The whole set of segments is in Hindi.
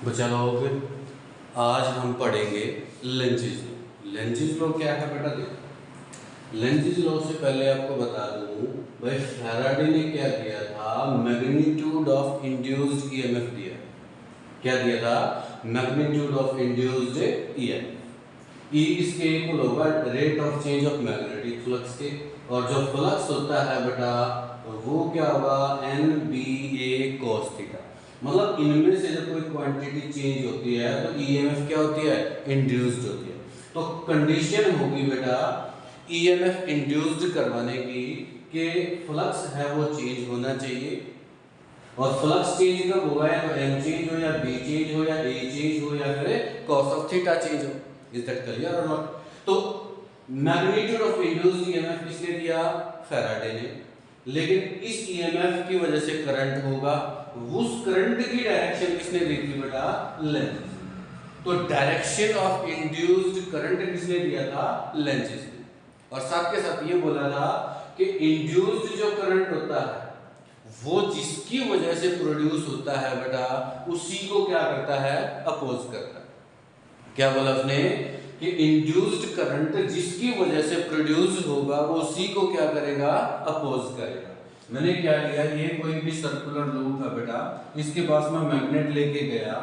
बच्चा लोग, आज हम पढ़ेंगे लेंजिज लॉ। लेंजिज लॉ क्या है बेटा? देखो, लेंजिज लॉ से पहले आपको बता दूं भाई, फैराडे ने क्या किया था, मैग्नीट्यूड ऑफ इंड्यूस्ड ईएमएफ दिया। क्या दिया था? Magnitude of induced EMF. E इसके इक्वल होगा rate of change of magnetic flux के, और जो फ्लक्स होता है बेटा वो क्या होगा, एन बी ए कॉस थीटा। मतलब इनमें से जब कोई क्वांटिटी चेंज होती है तो ईएमएफ क्या होती है, इंड्यूस्ड होती है। तो कंडीशन होगी बेटा ईएमएफ इंड्यूस्ड करवाने की कि फ्लक्स है वो चेंज होना चाहिए, और फ्लक्स चेंज कब होगा, या तो एम चेंज हो या बी चेंज हो या ए चेंज हो या फिर कॉस ऑफ थीटा चेंज हो। इज दैट क्लियर और नॉट? तो मैग्नीट्यूड ऑफ इंड्यूस्ड ईएमएफ किसने दिया? फैराडे ने। लेकिन इस ईएमएफ की वजह से करंट होगा, उस करंट की डायरेक्शन किसने दी थी बेटा? लेंजिज। तो डायरेक्शन ऑफ इंड्यूस्ड करंट किसने दिया था? लेंजिज ने। और साथ के साथ ये बोला था कि इंड्यूस्ड जो करंट होता है वो जिसकी वजह से प्रोड्यूस होता है बेटा, उसी को क्या करता है? अपोज करता है। क्या बोला उसने? कि इंड्यूस्ड करंट जिसकी वजह से प्रोड्यूस होगा वो उसी को क्या करेगा? अपोज करेगा। मैंने क्या किया, ये कोई भी सर्कुलर लूप है बेटा, इसके पास मैं मैग्नेट लेके गया,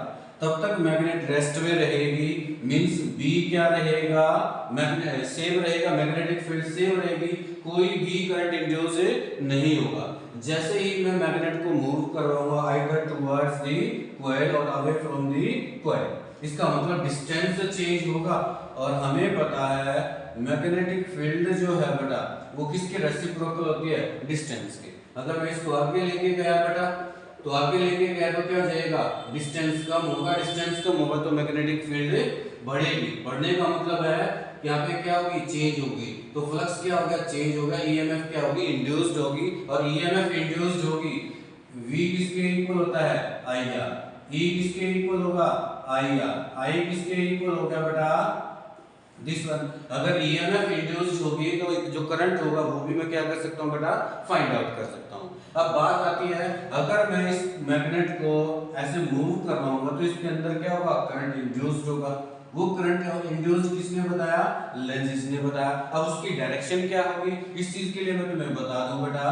तब तक मैग्नेट रेस्ट में रहेगी, मींस बी क्या रहेगा? मैग्नेट सेम रहेगा, मैग्नेटिक फील्ड सेम रहेगी, कोई भी करंट इंड्यूस नहीं होगा। जैसे ही मैं मैग्नेट को मूव करवाऊंगा आइदर टुवर्ड्स द कॉइल और अवे फ्रॉम द कॉइल, इसका मतलब डिस्टेंस चेंज होगा। और हमें पता है मैग्नेटिक फील्ड जो है बेटा वो किसके रेसिप्रोकल होती है? डिस्टेंस के। अगर मैं इसको आगे लेके गया बेटा, तो आगे लेके गया तो क्या हो जाएगा? डिस्टेंस कम होगा, डिस्टेंस कम होगा तो मैग्नेटिक फील्ड बढ़ेगी। बढ़ने का मतलब है यहाँ पे क्या होगी? चेंज होगी। तो फ्लक्स क्या होगा? चेंज होगा। ईएमएफ क्या होगी? इंड्यूस्ड होगी। और ईएमएफ इंड्यूस्ड होगी, V किसके इक्वल होता है? IR। E किसके इक्वल होगा? IR। I किसके इक्वल होगा बेटा? This one. अगर ईएमएफ इंड्यूस्ड होगी तो जो करंट होगा वो भी मैं क्या कर सकता हूँ बेटा? फाइंड आउट कर सकता हूँ। अब बात आती है, अगर मैं इस मैग्नेट को ऐसे मूव करवाऊंगा तो इसके अंदर क्या होगा? करंट इंड्यूस्ड होगा। वो करंट इंड्यूस्ड किसने बताया? लेंजिज ने बताया। अब उसकी डायरेक्शन क्या होगी? इस चीज के लिए मैं तुम्हें बता दूं बेटा,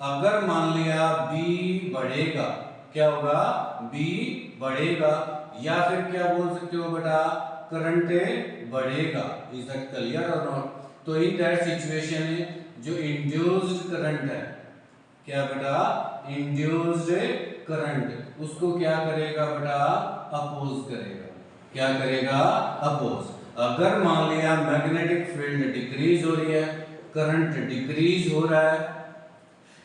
अगर मान लिया B बढ़ेगा, क्या होगा? B बढ़ेगा, या फिर क्या बोल सकते हो बेटा? करंट बढ़ेगा। इज दैट क्लियर और नॉट? तो इन दैट सिचुएशन जो इंड्यूस्ड करंट है, क्या बेटा? इंड्यूस्ड करंट, उसको क्या करेगा बेटा? अपोज करेगा। क्या करेगा? अपोज। अगर मान लिया मैग्नेटिक फील्ड डिक्रीज हो रही है, करंट डिक्रीज हो रहा है,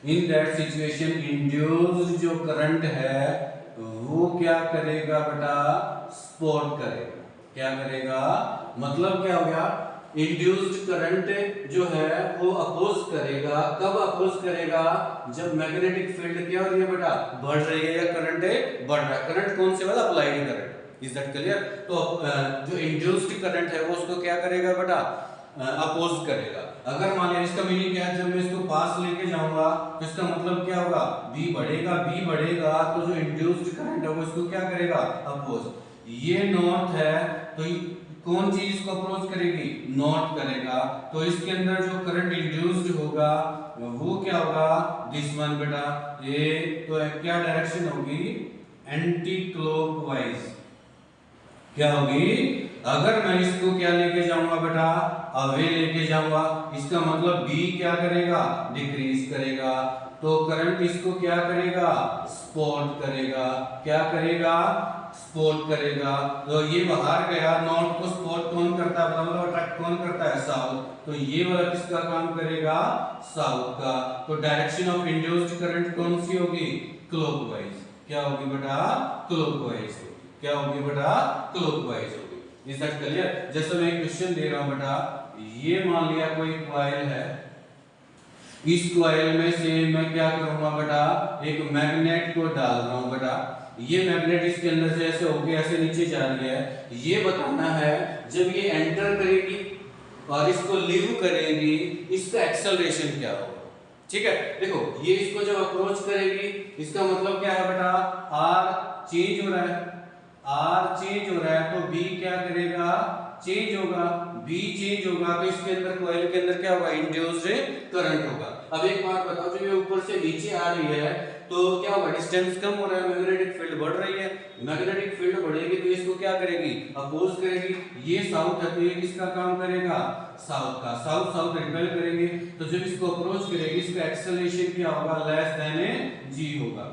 इन दैट सिचुएशन इंड्यूस्ड जो करंट है वो क्या करेगा बेटा? सपोर्ट करेगा। क्या करेगा? मतलब क्या हो गया? इंड्यूस्ड करंट जो है वो अपोज करेगा। कब अपोज करेगा? जब मैग्नेटिक फील्ड क्या हो रही है बेटा? बढ़ रही है, या करंट बढ़ रहा है। करंट कौन से वाला? Applied current. Is that clear? तो जो इंड्यूस्ड करंट है वो उसको क्या करेगा बेटा? अपोज करेगा। अगर मान लिया, इसका मीनिंग क्या है, जब मैं इसको पास लेके जाऊंगा तो इसका मतलब क्या होगा? B बढ़ेगा। B बढ़ेगा तो जो इंड्यूस्ड करंट है वो इसको क्या करेगा? अपोज। ये नॉर्थ है तो कौन चीज इसको अप्रोच करेगी? नॉर्थ करेगा। तो इसके अंदर जो करंट इंड्यूस्ड होगा वो क्या होगा? दिस वन बेटा। ये तो क्या डायरेक्शन होगी? Anti clockwise. क्या होगी? अगर मैं इसको क्या लेके जाऊंगा बेटा? अवे लेके जाऊंगा, इसका मतलब B क्या करेगा? डिक्रीज करेगा। तो करंट इसको क्या करेगा? सपोर्ट करेगा। क्या करेगा? सपोर्ट करेगा। तो ये बाहर गया, नॉर्थ को सपोर्ट कौन करता है? मतलब अट्रैक्ट कौन करता है? साउथ। तो ये वाला किसका काम करेगा? साउथ का। तो डायरेक्शन ऑफ इंड्यूस्ड करंट कौन सी होगी? क्लॉकवाइज। क्या होगी बेटा? क्लॉकवाइज। क्या होगी बेटा? क्लॉकवाइज होगी। Is that clear? जैसे मैं एक क्वेश्चन दे रहा हूं बेटा, ये मान लिया कोई कॉइल है, इस कॉइल में से मैं क्या करूंगा बेटा? एक मैग्नेट को डाल रहा हूं बेटा। ये मैग्नेट इसके अंदर से ऐसे होके ऐसे नीचे जा रही है। ये बताना है जब ये एंटर करेगी और इसको लीव करेगी, इसका एक्सेलरेशन क्या होगा। ठीक है, देखो ये इसको जब अप्रोच करेगी, इसका मतलब क्या है बेटा? R चेंज हो रहा है, आर चेंज हो रहा है तो बी क्या करेगा, चेंज होगा। बी चेंज होगा तो इसके अंदर कॉइल के अंदर क्या होगा, इंड्यूस्ड करंट होगा। अब एक बात बताओ, जब ये ऊपर से नीचे आ रही है तो क्या होगा, डिस्टेंस कम हो रहा है, मैग्नेटिक फील्ड बढ़ रही है। मैग्नेटिक फील्ड बढ़ेगी तो इसको क्या करेगी, अपोज करेगी। ये साउथ है तो ये किसका काम करेगा, साउथ का। साउथ साउथ रिपेल करेंगे तो जब इसको अप्रोच करेगी इसका एक्सेलरेशन क्या होगा, लेस देन जी होगा।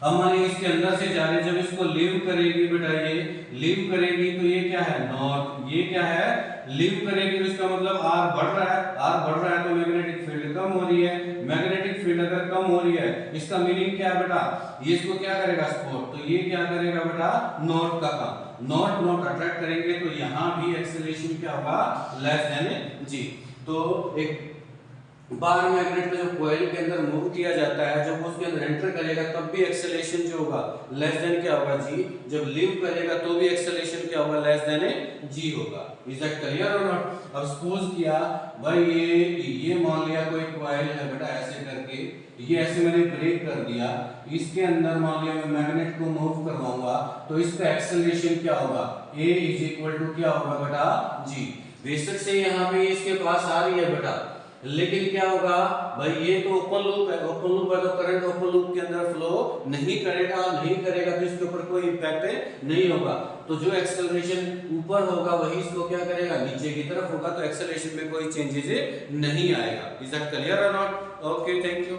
अब मानिए इसके अंदर से जा रहे, जब इसको लीव करेगी बेटा, ये लीव करेगी तो ये क्या है, नॉर्थ। ये क्या है, लीव करेगी तो इसका मतलब आर बढ़ रहा है। आर बढ़ रहा है तो मैग्नेटिक फील्ड कम हो रही है। मैग्नेटिक फील्ड अगर कम हो रही है इसका मीनिंग क्या है बेटा, ये इसको क्या करेगा, स्पोर्ट। तो ये क्या करेगा बेटा, नॉर्थ का काम। नॉर्थ नॉर्थ अट्रैक्ट करेंगे तो यहाँ भी एक्सेलरेशन क्या होगा, लेस देन जी। तो एक बार मैग्नेट को जब कॉइल के अंदर मूव किया जाता है, जब उसके अंदर एंटर करेगा तब भी एक्सेलरेशन जो होगा लेस देन क्या होगा, जी। जब लीव करेगा तो भी एक्सेलरेशन क्या होगा, लेस देन जी होगा। इज दैट क्लियर और नॉट। अब सपोज किया भाई ये मान लिया कोई कॉइल है बेटा, ऐसे करके ये ऐसे मैंने ब्रेक कर दिया, इसके अंदर मान लिया मैं मैग्नेट को मूव करवाऊंगा तो इसका एक्सेलरेशन क्या होगा, A इज इक्वल टू क्या होगा बेटा, जी। बेशक से यहाँ पे इसके पास आ रही है बेटा, लेकिन क्या होगा भाई, ये तो ओपन लूप है। ओपन लूप है तो करंट ओपन लूप के अंदर फ्लो नहीं करेगा तो इसके ऊपर कोई इंपैक्ट नहीं होगा। तो जो एक्सेलरेशन ऊपर होगा वही इसको क्या करेगा, नीचे की तरफ होगा। तो एक्सेलरेशन में कोई चेंजेस नहीं आएगा। इज दैट क्लियर और नॉट। Okay, thank you.